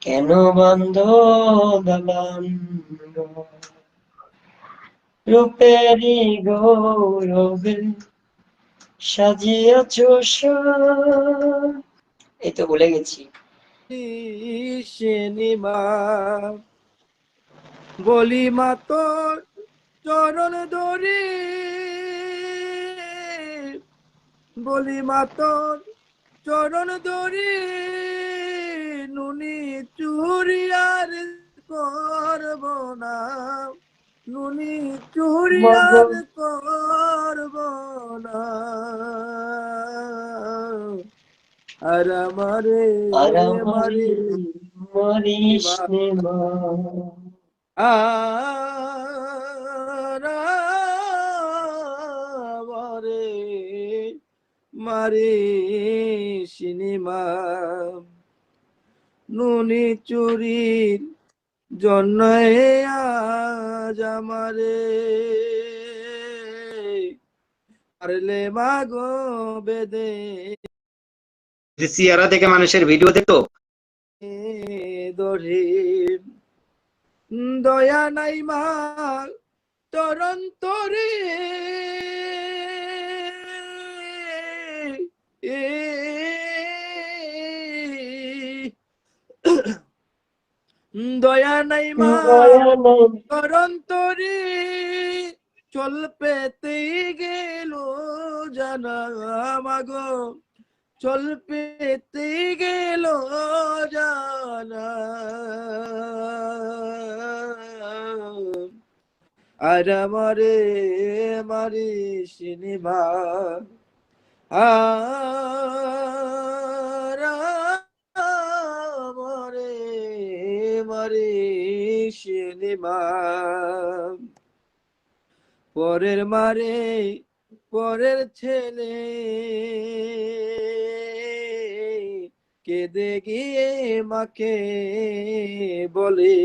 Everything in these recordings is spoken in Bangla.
কেন বন্ধ দালান রূপেরই গৌরবে সাজিয়াছ সাজ। এই তো ভুলে গেছি। সিনেমা বলি মা তোর চরণ ধরি, বলি মা তোর চরণ ধরি, নুনি চুরি আর করব না, নুনি চুরি আর করব না। আর আমারে মারি মরিস নে মা। আর আমারে মারি সিনেমা নুনি চুরির জন্য আজ আমারে পারলে মাগো বেদে চেহারা দেখে মানুষের ভিডিও দেখতো। দরে দয়া নাই মা তোর অন্তরে, দয়া নাই মা তোর অন্তরে, চল পেতে গেল জানা মাগো, চল পেতে গেল জানা। আর আমারে মারি সিনেমা, আর আমারে মারি সিনেমা পরের মারে পরের ছেলে কেঁদে গিয়ে মাকে বলে,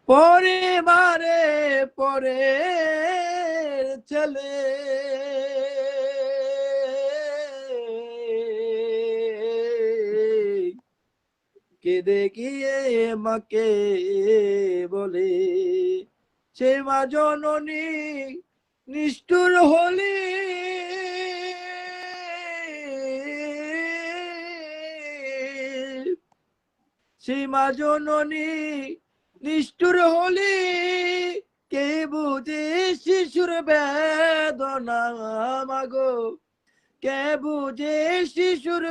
পরে মারে পরের ছেলে কেঁদে গিয়ে মাকে বলে, সে মা জননী নিষ্ঠুর হলি, সে মা জননী নিষ্ঠুর হলি, কে বুঝে শিশুর বেদনা মাগো, কে বুঝে শিশুর